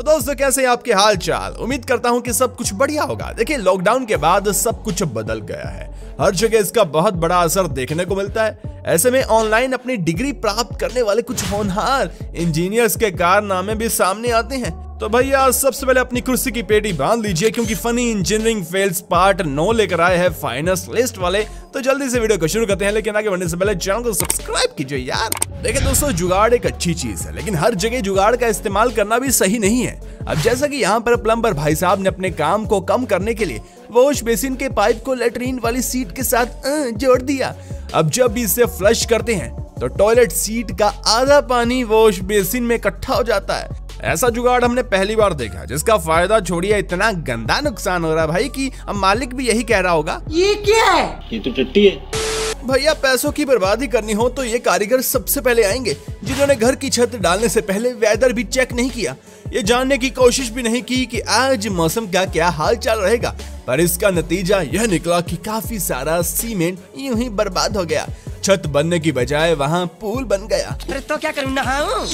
दोस्तों कैसे हैं आपके हाल चाल। उम्मीद करता हूं कि सब कुछ बढ़िया होगा। देखिए लॉकडाउन के बाद सब कुछ बदल गया है, हर जगह इसका बहुत बड़ा असर देखने को मिलता है। ऐसे में ऑनलाइन अपनी डिग्री प्राप्त करने वाले कुछ होनहार इंजीनियर्स के कारनामे भी सामने आते हैं। तो भैया सबसे पहले अपनी कुर्सी की पेटी बांध लीजिए, क्योंकि फनी इंजीनियरिंग फेल्स पार्ट 9 लेकर आए हैं फाइनेंस लिस्ट वाले। तो जल्दी से वीडियो को शुरू करते हैं, लेकिन आगे बढ़ने से पहले चैनल को सब्सक्राइब कीजिए यार। देखिए दोस्तों, जुगाड़ एक अच्छी चीज है, लेकिन हर जगह जुगाड़ का इस्तेमाल करना भी सही नहीं है। अब जैसा कि यहाँ पर प्लम्बर भाई साहब ने अपने काम को कम करने के लिए वॉश बेसिन के पाइप को लेटरिन वाली सीट के साथ जोड़ दिया। अब जब भी इसे फ्लश करते हैं तो टॉयलेट सीट का आधा पानी वॉश बेसिन में इकट्ठा हो जाता है। ऐसा जुगाड़ हमने पहली बार देखा, जिसका फायदा छोड़िए इतना गंदा नुकसान हो रहा है भाई कि अब मालिक भी यही कह रहा होगा, ये क्या है, ये तो टट्टी है। भैया पैसों की बर्बादी करनी हो तो ये कारीगर सबसे पहले आएंगे, जिन्होंने घर की छत डालने से पहले वेदर भी चेक नहीं किया, ये जानने की कोशिश भी नहीं की कि आज मौसम का क्या हाल चाल रहेगा। पर इसका नतीजा यह निकला कि काफी सारा सीमेंट यूं ही बर्बाद हो गया। छत बनने की बजाय वहाँ पूल बन गया। अरे तो क्या करूँ, नहाऊं?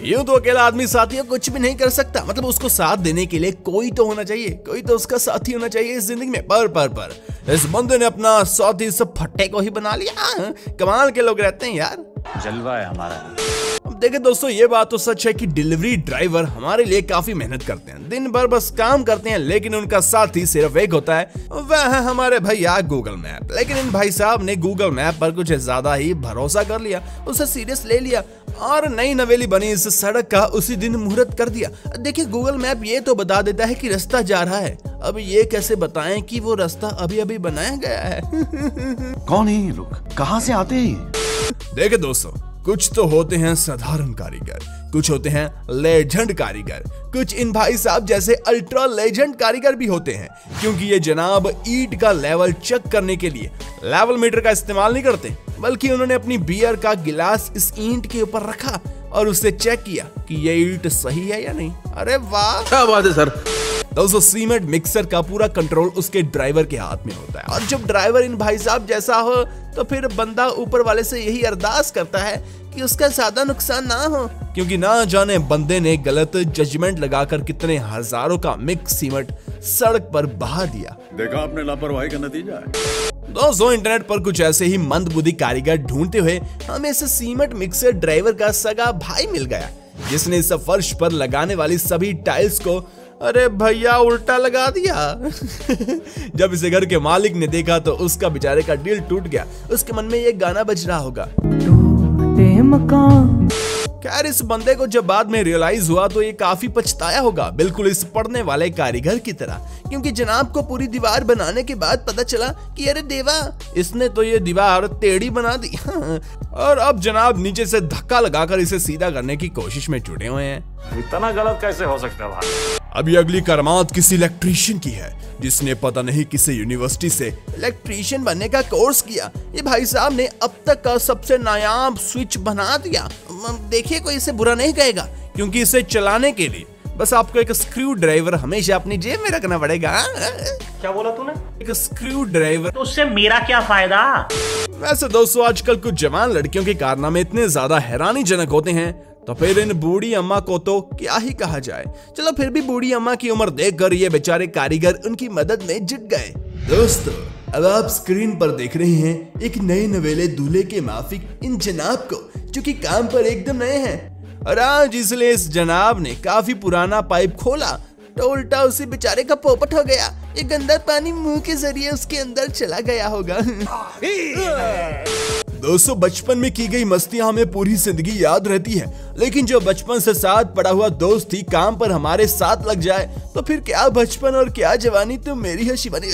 यूं तो अकेला आदमी साथियों कुछ भी नहीं कर सकता, मतलब उसको साथ देने के लिए कोई तो होना चाहिए, कोई तो उसका साथी होना चाहिए इस जिंदगी में। पर इस बंदे ने अपना साथी सब फट्टे को ही बना लिया। कमाल के लोग रहते हैं यार, जलवा है हमारा। देखिए दोस्तों, ये बात तो सच है कि डिलीवरी ड्राइवर हमारे लिए काफी मेहनत करते हैं, दिन भर बस काम करते हैं, लेकिन उनका साथी सिर्फ एक होता है, वह है हमारे भैया गूगल मैप। लेकिन इन भाई साहब ने गूगल मैप पर कुछ ज्यादा ही भरोसा कर लिया, उसे सीरियस ले लिया और नई नवेली बनी इस सड़क का उसी दिन मुहूर्त कर दिया। देखिए गूगल मैप ये तो बता देता है कि रास्ता जा रहा है, अब ये कैसे बताएं कि वो रास्ता अभी अभी बनाया गया है। कौन है ये लोग, कहाँ से आते हैं? देखिए दोस्तों, कुछ तो होते हैं साधारण कारीगर, कुछ होते हैं लेजेंड कारीगर, कुछ इन भाई साहब जैसे अल्ट्रा लेजेंड कारीगर भी होते हैं, क्योंकि ये जनाब ईंट का लेवल चेक करने के लिए लेवल मीटर का इस्तेमाल नहीं करते, बल्कि उन्होंने अपनी बियर का गिलास इस ईंट के ऊपर रखा और उससे चेक किया कि ये ईंट सही है या नहीं। अरे वाह, क्या बात है सर। दोस्तों सीमेंट मिक्सर का पूरा कंट्रोल उसके ड्राइवर के हाथ में होता है, और जब ड्राइवर इन भाई साहब जैसा हो तो फिर बंदा ऊपर वाले से यही अरदास करता है कि उसका ज्यादा नुकसान ना हो, क्योंकि ना जाने बंदे ने गलत जजमेंट लगाकर कितने हजारों का मिक्स सीमेंट सड़क पर बहा दिया। देखा आपने लापरवाही का नतीजा है। दोस्तों इंटरनेट पर कुछ ऐसे ही मंदबुद्धि कारीगर ढूंढते हुए हमें इस सीमेंट मिक्सर ड्राइवर का सगा भाई मिल गया, जिसने इस फर्श पर लगाने वाली सभी टाइल्स को अरे भैया उल्टा लगा दिया। जब इसे घर के मालिक ने देखा तो उसका बेचारे का दिल टूट गया। उसके मन में ये गाना बज रहा होगा, खैर इस बंदे को जब बाद में रियलाइज हुआ तो ये काफी पछताया होगा, बिल्कुल इस पढ़ने वाले कारीगर की तरह, क्योंकि जनाब को पूरी दीवार बनाने के बाद पता चला कि अरे देवा, इसने तो ये दीवार टेढ़ी बना दी। और अब जनाब नीचे से धक्का लगाकर इसे सीधा करने की कोशिश में जुटे हुए हैं। इतना गलत कैसे हो सकता है भाई? अब ये अगली करामात किसी इलेक्ट्रीशियन की है, जिसने पता नहीं किसी यूनिवर्सिटी से इलेक्ट्रीशियन बनने का कोर्स किया। ये भाई साहब ने अब तक का सबसे नायाब स्विच बना दिया। देखिए कोई इसे बुरा नहीं कहेगा, क्योंकि इसे चलाने के लिए बस आपको एक स्क्रू ड्राइवर हमेशा अपनी जेब में रखना पड़ेगा। क्या बोला तूने? एक स्क्रू ड्राइवर। तो उससे मेरा क्या फायदा? वैसे दोस्तों आजकल कुछ जवान लड़कियों के कारनामे इतने ज्यादा हैरानीजनक होते हैं, तो फिर इन बूढ़ी अम्मा को तो क्या ही कहा जाए। चलो फिर भी बूढ़ी अम्मा की उम्र देखकर ये बेचारे कारीगर उनकी मदद में जुट गए। दोस्तों अब आप स्क्रीन पर देख रहे हैं एक नए नवेले दूल्हे के माफिक इन जनाब को, जो कि काम पर एकदम नए हैं, और आज इसलिए इस जनाब ने काफी पुराना पाइप खोला तो उल्टा उसी बेचारे का पोपट हो गया। ये गंदा पानी मुंह के जरिए उसके अंदर चला गया होगा। दोस्तों बचपन में की गई मस्तियां हमें पूरी जिंदगी याद रहती है, लेकिन जो बचपन से साथ पड़ा हुआ दोस्त ही काम पर हमारे साथ लग जाए तो फिर क्या बचपन और क्या जवानी तो मेरी है शिवानी।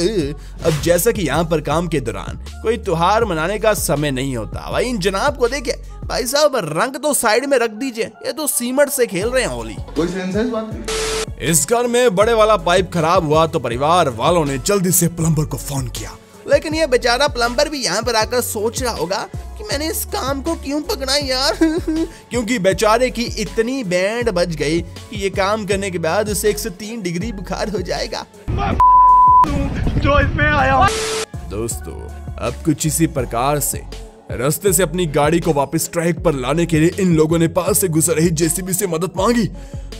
अब जैसा कि यहाँ पर काम के दौरान कोई त्योहार मनाने का समय नहीं होता, भाई इन जनाब को देखे भाई साहब रंग तो साइड में रख दीजिए, ये तो सीमेंट से खेल रहे हैं होली। कोई सेंस है इस बात की? इस घर में बड़े वाला पाइप खराब हुआ तो परिवार वालों ने जल्दी से प्लम्बर को फोन किया, लेकिन ये बेचारा प्लम्बर भी यहाँ पर आकर सोच रहा होगा कि मैंने इस काम को क्यों पकड़ा यार। क्योंकि बेचारे की इतनी बैंड बज गई कि ये काम करने के बाद उसे 103 डिग्री बुखार हो जाएगा। जो इसमें आया। दोस्तों अब कुछ इसी प्रकार से रास्ते से अपनी गाड़ी को वापस ट्रैक पर लाने के लिए इन लोगों ने पास से गुजर रही जेसीबी से मदद मांगी,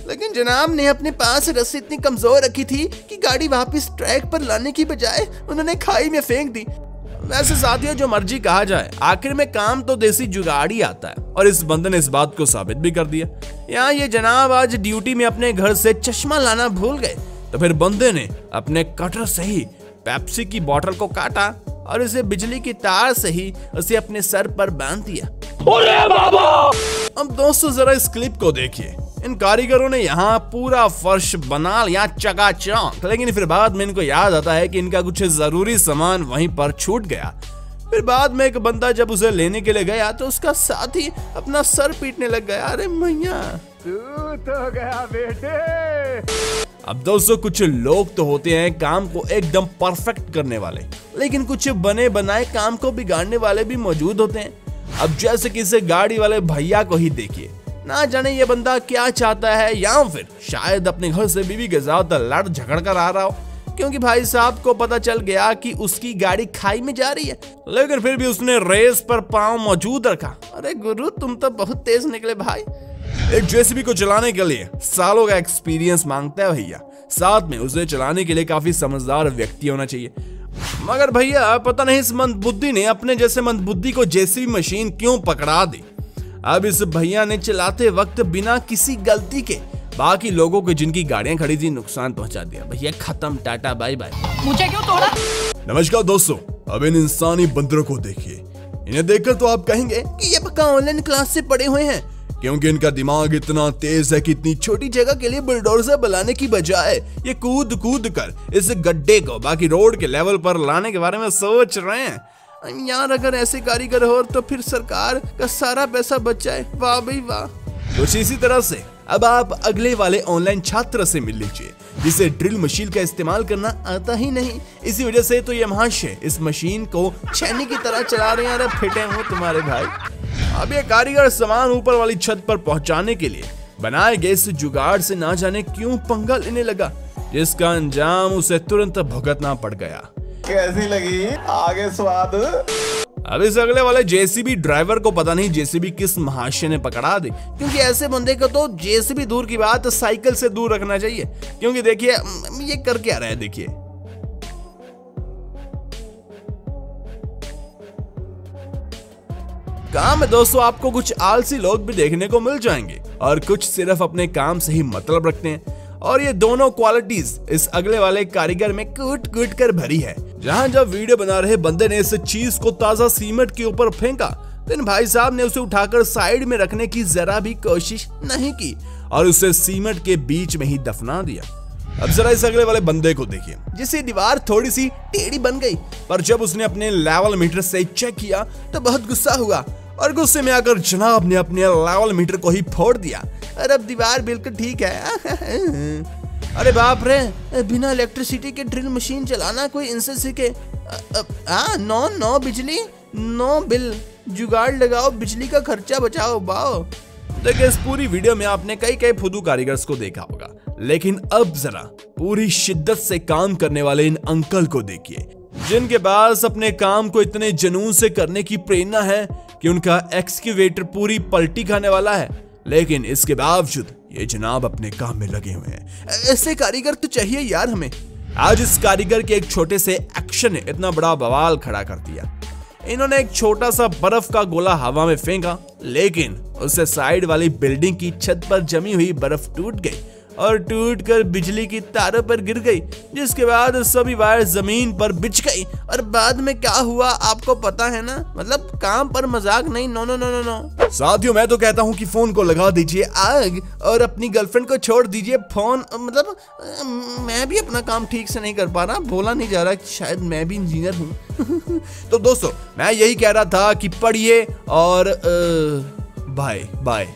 लेकिन जनाब ने अपने पास रस्सी इतनी कमजोर रखी थी कि गाड़ी वापस ट्रैक पर लाने की बजाय उन्होंने खाई में फेंक दी। वैसे साथियों, जो मर्जी कहा जाए, आखिर में काम तो देसी जुगाड़ ही आता है और इस बंदे ने इस बात को साबित भी कर दिया। यहाँ ये जनाब आज ड्यूटी में अपने घर से चश्मा लाना भूल गए, तो फिर बंदे ने अपने कटर से ही पेप्सी की बोतल को काटा और इसे बिजली की तार से ही उसे अपने सर पर बांध दिया। अरे बाबा! अब दोस्तों जरा इस क्लिप को देखिए। इन कारीगरों ने यहाँ पूरा फर्श बना लिया चकाचौंध, लेकिन फिर बाद में इनको याद आता है कि इनका कुछ जरूरी सामान वहीं पर छूट गया। फिर बाद में एक बंदा जब उसे लेने के लिए गया तो उसका साथी अपना सर पीटने लग गया। अरे मैया, तू तो गया बेटे। अब दोस्तों, कुछ लोग तो होते हैं काम को एकदम परफेक्ट करने वाले, लेकिन कुछ बने बनाए काम को बिगाड़ने वाले भी मौजूद होते हैं। अब जैसे कि इसे गाड़ी वाले भैया को ही देखिए, ना जाने ये बंदा क्या चाहता है, या फिर शायद अपने घर से बीवी के साथ लड़ झगड़ कर आ रहा हो, क्योंकि भाई साहब को पता चल गया कि उसकी गाड़ी खाई में जा रही है, लेकिन फिर भी उसने रेस पर पांव मौजूद रखा। अरे गुरु, तुम तो बहुत तेज निकले भाई। एक जेसीबी को चलाने के लिए सालों का एक्सपीरियंस मांगता है भैया, साथ में उसे चलाने के लिए काफी समझदार व्यक्ति होना चाहिए। मगर भैया पता नहीं इस मंदबुद्धि ने अपने जैसे मंदबुद्धि को जेसीबी मशीन क्यों पकड़ा दी। अब इस भैया ने चलाते वक्त बिना किसी गलती के बाकी लोगों को जिनकी गाड़ियां खड़ी थी नुकसान पहुंचा दिया। भैया खत्म, टाटा बाय बाय। मुझे क्यों तोड़ा? नमस्कार दोस्तों, अब इन इंसानी बंदरों को देखिए। इन्हें देखकर तो आप कहेंगे कि ये पक्का ऑनलाइन क्लास से पढ़े हुए हैं, क्योंकि इनका दिमाग इतना तेज है कि इतनी छोटी जगह के लिए बुलडोजर बनाने की बजाय ये कूद कूद कर इस गड्ढे को बाकी रोड के लेवल पर लाने के बारे में सोच रहे हैं। यार अगर ऐसे कारीगर हो तो फिर सरकार का सारा पैसा बच जाए। वाह भाई वाह। कुछ इसी तरह से अब आप अगले वाले ऑनलाइन छात्र से मिल लीजिए जिसे ड्रिल मशीन का इस्तेमाल करना आता ही नहीं। इसी वजह से तो ये महाशय इस मशीन को छैनी की तरह चला रहे हैं। अरे फिटे हो तुम्हारे भाई। अब ये कारीगर सामान ऊपर वाली छत पर पहुंचाने के लिए बनाए गए इस जुगाड़ से ना जाने क्यों पंगा लेने लगा, जिसका अंजाम उसे तुरंत भुगतना पड़ गया। कैसी लगी आगे स्वाद? अब इस अगले वाले जेसीबी ड्राइवर को पता नहीं जेसीबी किस महाशय ने पकड़ा दी, क्योंकि ऐसे बंदे को तो जेसीबी दूर की बात साइकिल से दूर रखना चाहिए। क्योंकि देखिए ये कर क्या रहा है, देखिए काम में दोस्तों आपको कुछ आलसी लोग भी देखने को मिल जाएंगे और कुछ सिर्फ अपने काम से ही मतलब रखते हैं। और ये दोनों क्वालिटीज इस अगले वाले कारीगर में कूट कूट कर भरी है। जहां जब वीडियो बना रहे बंदे ने इस चीज को ताजा सीमेंट के ऊपर फेंका, तो इन भाई साहब ने उसे उठाकर साइड में रखने की जरा भी कोशिश नहीं की और उसे सीमेंट के बीच में ही दफना दिया। अब जरा इस अगले वाले बंदे को देखिए, जिसकी दीवार थोड़ी सी टेढ़ी बन गई, पर जब उसने अपने लेवल मीटर से चेक किया तो बहुत गुस्सा हुआ और गुस्से में आकर जनाब ने अपने लेवल मीटर को ही फोड़ दिया और अब दीवार बिल्कुल ठीक है। अरे बाप रे, बिना इलेक्ट्रिसिटी के ड्रिल मशीन चलाना कोई इनसे सीखे। नो बिजली नो बिल, जुगाड़ लगाओ, बिजली का खर्चा बचाओ। बाओ देखिए, इस पूरी वीडियो में आपने कई फुदू कारीगर्स को देखा होगा, लेकिन अब जरा पूरी शिद्दत से काम करने वाले इन अंकल को देखिए, जिनके पास अपने काम को इतने जुनून से करने की प्रेरणा है कि उनका एक्सकेवेटर पूरी पलटी खाने वाला है, लेकिन इसके बावजूद ये जनाब अपने काम में लगे हुए हैं। ऐसे कारीगर तो चाहिए यार हमें। आज इस कारीगर के एक छोटे से एक्शन ने इतना बड़ा बवाल खड़ा कर दिया। इन्होंने एक छोटा सा बर्फ का गोला हवा में फेंका, लेकिन उससे साइड वाली बिल्डिंग की छत पर जमी हुई बर्फ टूट गई और टूटकर बिजली की तारों पर गिर गई, जिसके बाद सभी वायर जमीन पर बिछ गई। और बाद में क्या हुआ आपको पता है ना, मतलब काम पर मजाक नहीं। No no no no no. साथियों, मैं तो कहता हूँ कि फोन को लगा दीजिए आग और अपनी गर्लफ्रेंड को छोड़ दीजिए फोन। मतलब मैं भी अपना काम ठीक से नहीं कर पा रहा, बोला नहीं जा रहा, शायद मैं भी इंजीनियर हूँ। तो दोस्तों मैं यही कह रहा था कि पढ़िए और बाय बाय।